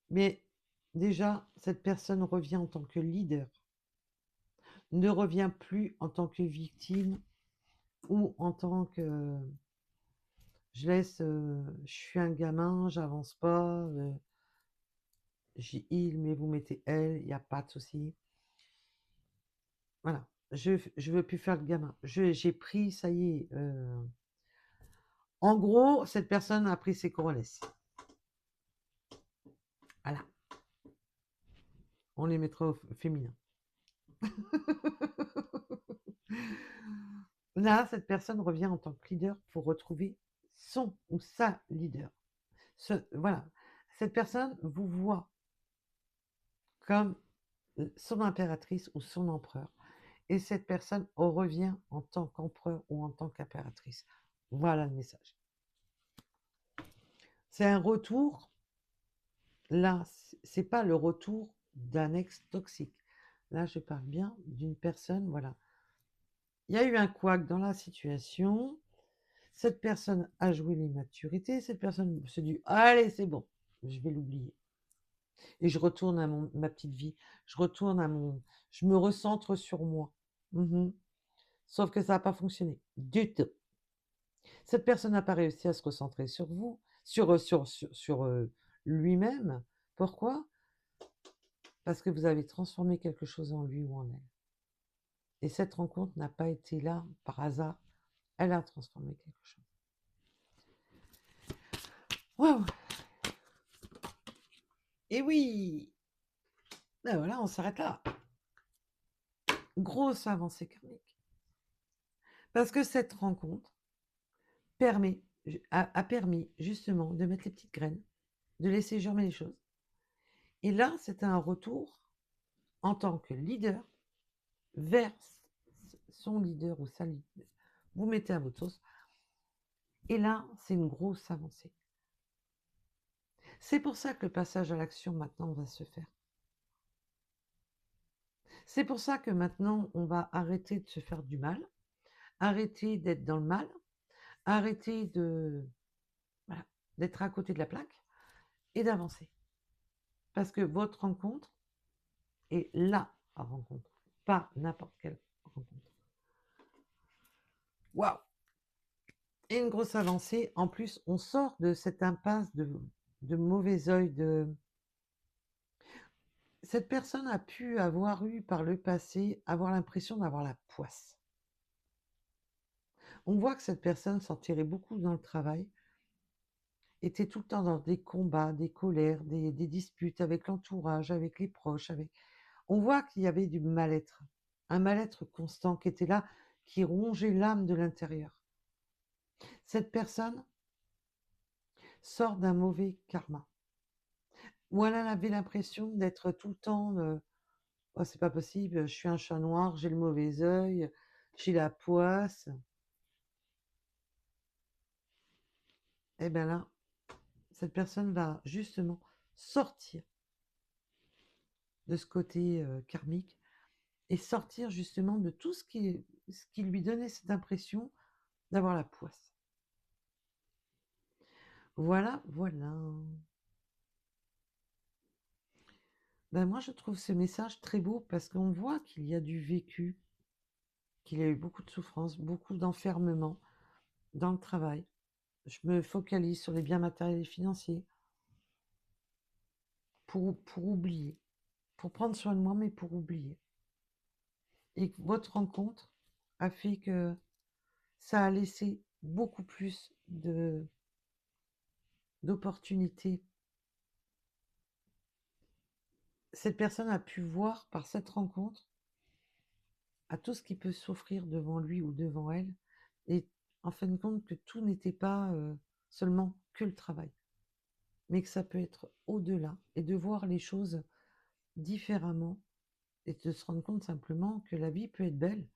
mais déjà, cette personne revient en tant que leader, ne revient plus en tant que victime ou en tant que je suis un gamin, j'avance pas, j'ai il, mais vous mettez elle, il n'y a pas de souci. Voilà, je veux plus faire le gamin. J'ai pris, ça y est. En gros, cette personne a pris ses corollaires. Voilà, on les mettra au féminin. Là, cette personne revient en tant que leader pour retrouver son ou sa leader. Voilà, cette personne vous voit comme son impératrice ou son empereur. et cette personne revient en tant qu'empereur ou en tant qu'impératrice. Voilà le message. C'est un retour, là, c'est pas le retour d'un ex toxique. Là, je parle bien d'une personne, voilà. Il y a eu un couac dans la situation. Cette personne a joué l'immaturité. Cette personne se dit, allez, c'est bon, je vais l'oublier. Et je retourne à ma petite vie. Je retourne à mon... Je me recentre sur moi. Mhm. Sauf que ça n'a pas fonctionné. Du tout. Cette personne n'a pas réussi à se recentrer sur vous, sur lui-même. Pourquoi? Parce que vous avez transformé quelque chose en lui ou en elle. Et cette rencontre n'a pas été là par hasard. Elle a transformé quelque chose. Waouh! Et oui! Ben voilà, on s'arrête là. Grosse avancée karmique. Parce que cette rencontre a permis justement de mettre les petites graines, de laisser germer les choses. Et là, c'était un retour en tant que leader vers son leader ou sa leader. Vous mettez à votre sauce. Et là, c'est une grosse avancée. C'est pour ça que le passage à l'action maintenant va se faire. C'est pour ça que maintenant, on va arrêter de se faire du mal, arrêter d'être dans le mal, arrêter d'être à côté de la plaque et d'avancer. Parce que votre rencontre est la rencontre, pas n'importe quelle rencontre. Waouh! Et une grosse avancée. En plus, on sort de cette impasse de mauvais oeil. Cette personne a pu avoir eu par le passé, avoir l'impression d'avoir la poisse. On voit que cette personne s'en tirait beaucoup dans le travail, était tout le temps dans des combats, des colères, des disputes avec l'entourage, avec les proches. On voit qu'il y avait du mal-être, un mal-être constant qui était là, qui rongeait l'âme de l'intérieur. Cette personne sort d'un mauvais karma, où elle avait l'impression d'être tout le temps oh, c'est pas possible, je suis un chat noir, j'ai le mauvais œil, j'ai la poisse. Et bien là, cette personne va justement sortir de ce côté karmique et sortir justement de tout ce qui lui donnait cette impression d'avoir la poisse. Voilà, voilà. Ben moi, je trouve ce message très beau parce qu'on voit qu'il y a du vécu, qu'il y a eu beaucoup de souffrance, beaucoup d'enfermement dans le travail. Je me focalise sur les biens matériels et financiers pour oublier, pour prendre soin de moi, mais pour oublier. Et que votre rencontre a fait que ça a laissé beaucoup plus d'opportunités. Cette personne a pu voir par cette rencontre à tout ce qui peut s'offrir devant lui ou devant elle, et en fin de compte que tout n'était pas seulement que le travail, mais que ça peut être au-delà, et de voir les choses différemment, et de se rendre compte simplement que la vie peut être belle,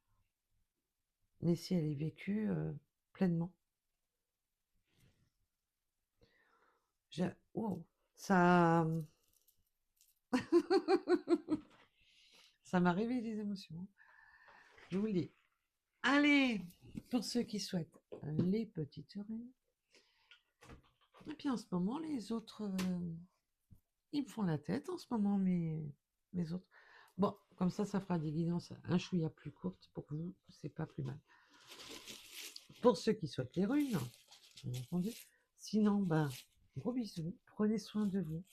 mais si elle est vécue pleinement. Oh, ça... ça m'a réveillé des émotions. Je vous le dis. Allez, pour ceux qui souhaitent les petites runes. Et puis en ce moment, les autres, ils me font la tête en ce moment, mes autres. Bon, comme ça fera des guidances un chouïa plus courtes pour vous, c'est pas plus mal. Pour ceux qui souhaitent les runes, bien entendu. Sinon, ben, gros bisous, prenez soin de vous.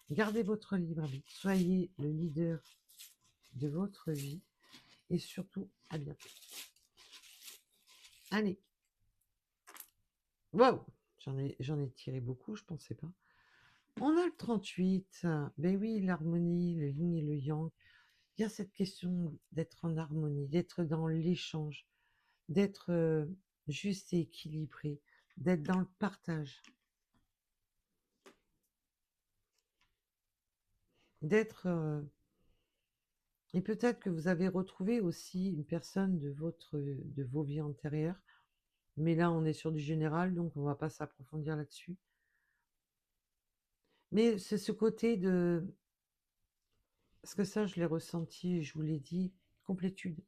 Gardez votre libre arbitre, soyez le leader de votre vie et surtout, à bientôt. Allez. Wow, j'en ai tiré beaucoup, je pensais pas. On a le 38. Ben oui, l'harmonie, le yin et le yang. Il y a cette question d'être en harmonie, d'être dans l'échange, d'être juste et équilibré, d'être dans le partage, d'être Et peut-être que vous avez retrouvé aussi une personne de vos vies antérieures. Mais là, on est sur du général, donc on va pas s'approfondir là-dessus. Mais c'est ce côté de... Parce que ça, je l'ai ressenti, je vous l'ai dit, complétude.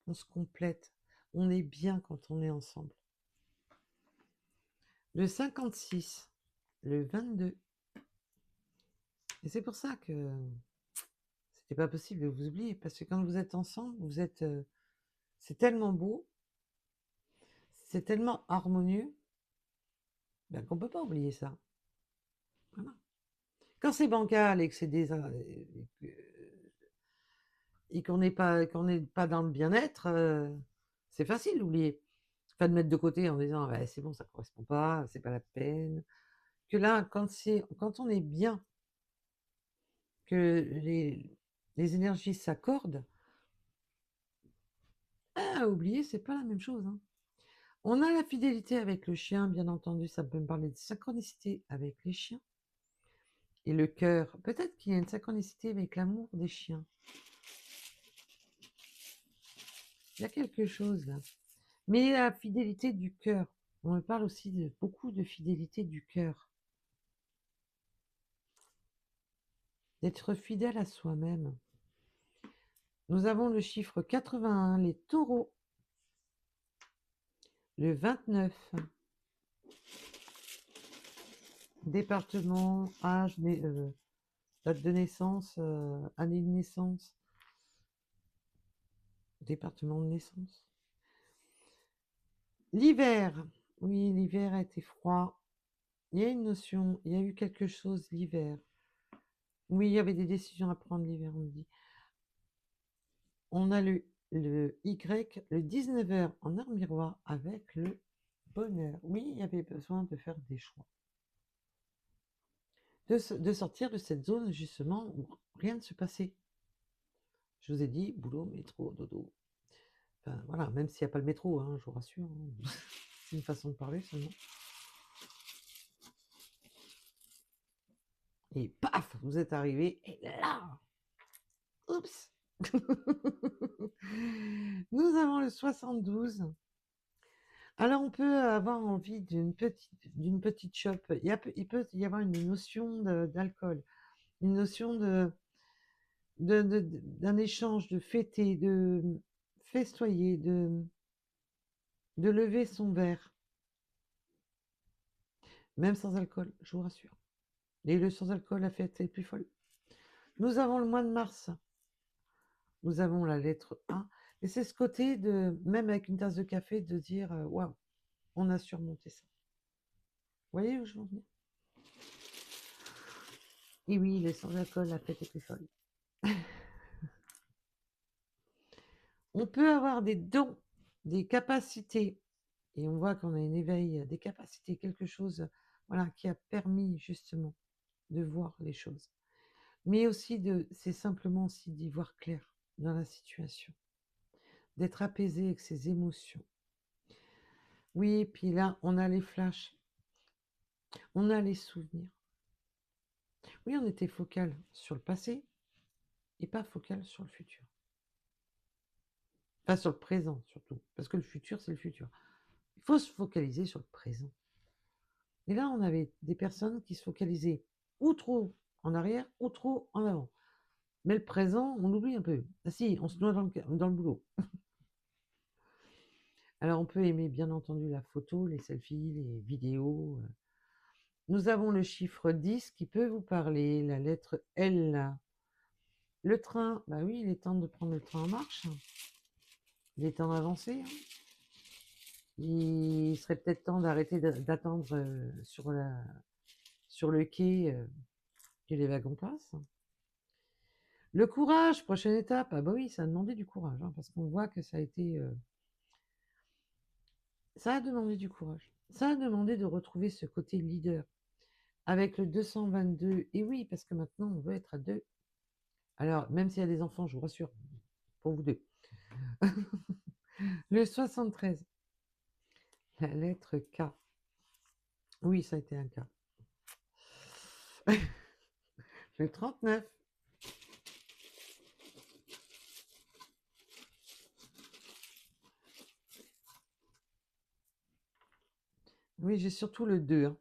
On se complète. On est bien quand on est ensemble. Le 56, le 22. Et c'est pour ça que c'était pas possible de vous oublier. Parce que quand vous êtes ensemble, vous êtes... c'est tellement beau, c'est tellement harmonieux, ben, qu'on peut pas oublier ça. Voilà. Quand c'est bancal et que c'est et qu'on n'est pas dans le bien-être, c'est facile d'oublier. Enfin, de mettre de côté en disant «Ouais, c'est bon, ça correspond pas, c'est pas la peine». Que là, quand on est bien, que les énergies s'accordent, oublier, c'est pas la même chose, hein. On a la fidélité avec le chien, bien entendu, ça peut me parler de synchronicité avec les chiens. Et le cœur, peut-être qu'il y a une synchronicité avec l'amour des chiens. Il y a quelque chose là. Mais la fidélité du cœur, on me parle aussi de beaucoup de fidélité du cœur. D'être fidèle à soi-même. Nous avons le chiffre 81, les taureaux. Le 29. Département, âge, date de naissance, année de naissance. Département de naissance. L'hiver. Oui, l'hiver a été froid. Il y a une notion, il y a eu quelque chose l'hiver. Oui, il y avait des décisions à prendre l'hiver, on me dit. On a le Y, le 19h en heure miroir avec le bonheur. Oui, il y avait besoin de faire des choix. De sortir de cette zone, justement, où rien ne se passait. Je vous ai dit, boulot, métro, dodo. Enfin, voilà, même s'il n'y a pas le métro, hein, je vous rassure. Hein. C'est une façon de parler seulement. Et paf, vous êtes arrivé, et là, oups. Nous avons le 72. Alors, on peut avoir envie d'une petite chope. Il peut y avoir une notion d'alcool, une notion d'un échange, de fêter, de festoyer, de lever son verre, même sans alcool, je vous rassure. Et le sans alcool, la fête est plus folle. Nous avons le mois de mars. Nous avons la lettre A. Et c'est ce côté de, même avec une tasse de café, de dire waouh, on a surmonté ça. Vous voyez où je veux en venir? Et oui, le sans alcool, la fête est plus folle. On peut avoir des dons, des capacités, et on voit qu'on a un éveil des capacités, quelque chose voilà, qui a permis justement de voir les choses. Mais aussi, c'est simplement aussi d'y voir clair dans la situation, d'être apaisé avec ses émotions. Oui, puis là, on a les flashs, on a les souvenirs. Oui, on était focal sur le passé et pas focal sur le futur. Enfin, sur le présent surtout, parce que le futur, c'est le futur. Il faut se focaliser sur le présent. Et là, on avait des personnes qui se focalisaient ou trop en arrière ou trop en avant. Mais le présent, on l'oublie un peu. Ah si, on se noie dans le boulot. Alors, on peut aimer, bien entendu, la photo, les selfies, les vidéos. Nous avons le chiffre 10 qui peut vous parler, la lettre L. Le train, bah oui, il est temps de prendre le train en marche. Il est temps d'avancer. Hein. Il serait peut-être temps d'arrêter d'attendre sur le quai que les wagons passent. Le courage, prochaine étape. Ah bah oui, ça a demandé du courage, hein, parce qu'on voit que ça a été... ça a demandé du courage. Ça a demandé de retrouver ce côté leader. Avec le 222, et oui, parce que maintenant, on veut être à deux. Alors, même s'il y a des enfants, je vous rassure, pour vous deux. Le 73, la lettre K. Oui, ça a été un K. Le 39, Oui, j'ai surtout le 2, hein.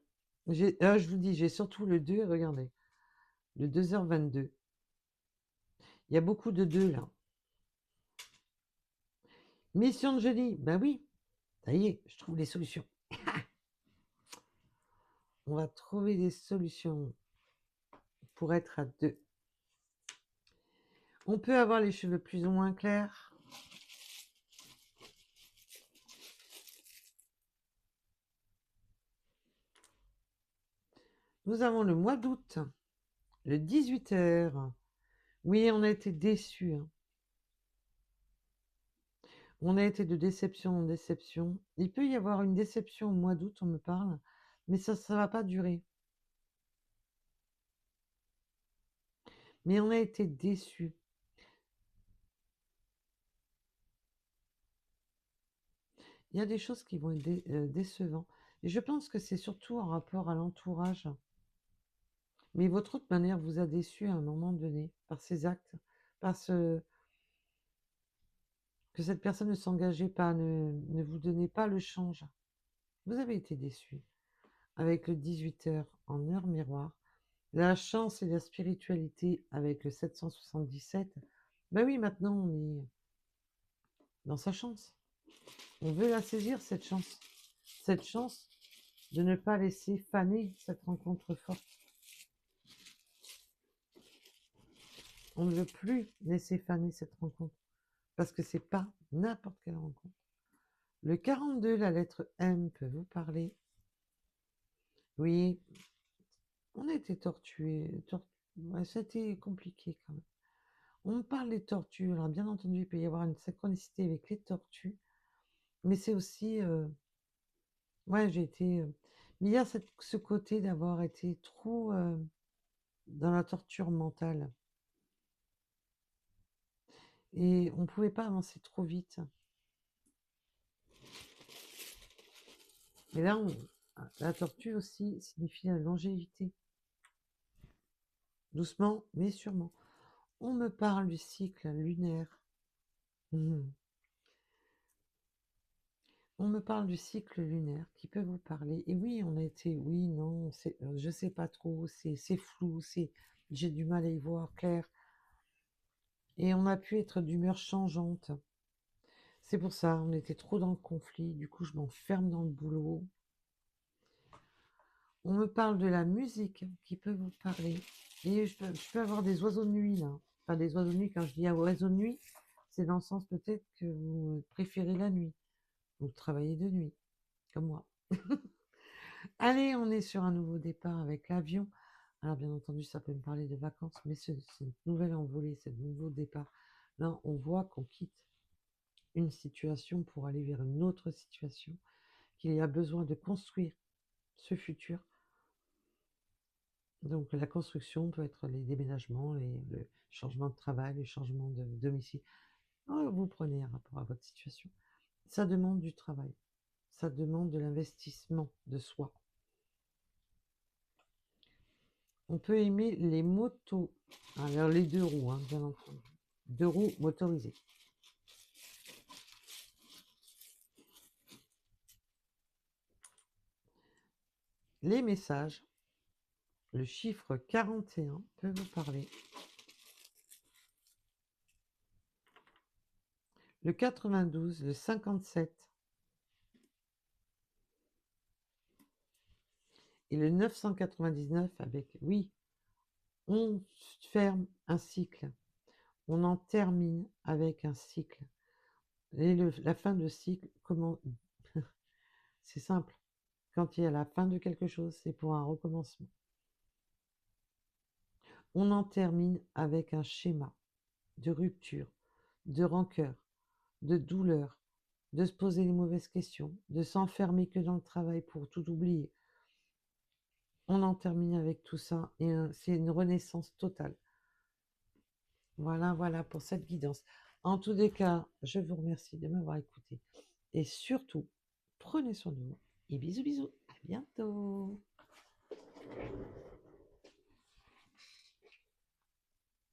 Je vous dis, j'ai surtout le 2, regardez. Le 2h22. Il y a beaucoup de 2 là. Mission de jeudi, ben oui. Ça y est, je trouve les solutions. On va trouver des solutions pour être à 2. On peut avoir les cheveux plus ou moins clairs. Nous avons le mois d'août, le 18h. Oui, on a été déçus, hein. On a été de déception en déception. Il peut y avoir une déception au mois d'août, on me parle, mais ça ne va pas durer. Mais on a été déçus. Il y a des choses qui vont être décevantes. Et je pense que c'est surtout en rapport à l'entourage. Mais votre autre manière vous a déçu à un moment donné par ses actes, par ce que cette personne ne s'engageait pas, ne vous donnait pas le change. Vous avez été déçu. Avec le 18h en heure miroir, la chance et la spiritualité avec le 777, ben oui, maintenant on est dans sa chance. On veut la saisir, cette chance. Cette chance de ne pas laisser faner cette rencontre forte. On ne veut plus laisser faner cette rencontre. Parce que c'est pas n'importe quelle rencontre. Le 42, la lettre M peut vous parler. Oui, on a été tortués. Ouais, c'était compliqué quand même. On parle des tortues. Alors bien entendu, il peut y avoir une synchronicité avec les tortues. Mais c'est aussi... ouais, j'ai été... mais il y a ce côté d'avoir été trop dans la torture mentale. Et on ne pouvait pas avancer trop vite. Et là, la tortue aussi signifie la longévité. Doucement, mais sûrement. On me parle du cycle lunaire. Mhm. On me parle du cycle lunaire qui peut vous parler. Et oui, on a été, oui, non, je sais pas trop, c'est flou, j'ai du mal à y voir clair. Et on a pu être d'humeur changeante. C'est pour ça, on était trop dans le conflit. Du coup, je m'enferme dans le boulot. On me parle de la musique qui peut vous parler. Et je peux avoir des oiseaux de nuit, là. Enfin, des oiseaux de nuit, quand je dis oiseaux de nuit, c'est dans le sens peut-être que vous préférez la nuit. Vous travaillez de nuit, comme moi. Allez, on est sur un nouveau départ avec l'avion. Alors, bien entendu, ça peut me parler de vacances, mais cette nouvelle envolée, ce nouveau départ, là, on voit qu'on quitte une situation pour aller vers une autre situation, qu'il y a besoin de construire ce futur. Donc, la construction peut être les déménagements, le changement de travail, le changement de domicile. Vous prenez un rapport à votre situation. Ça demande du travail. Ça demande de l'investissement de soi. On peut aimer les motos. Alors, les 2 roues, hein, bien entendu. 2 roues motorisées. Les messages. Le chiffre 41 peut vous parler. Le 92, le 57 et le 999 avec, oui, on ferme un cycle. On en termine avec un cycle. Et la fin de cycle, comment... c'est simple. Quand il y a la fin de quelque chose, c'est pour un recommencement. On en termine avec un schéma de rupture, de rancœur, de douleur, de se poser les mauvaises questions, de s'enfermer que dans le travail pour tout oublier. On en termine avec tout ça et c'est une renaissance totale. Voilà, voilà pour cette guidance. En tous les cas, je vous remercie de m'avoir écouté. Et surtout, prenez soin de vous. Et bisous, bisous. À bientôt.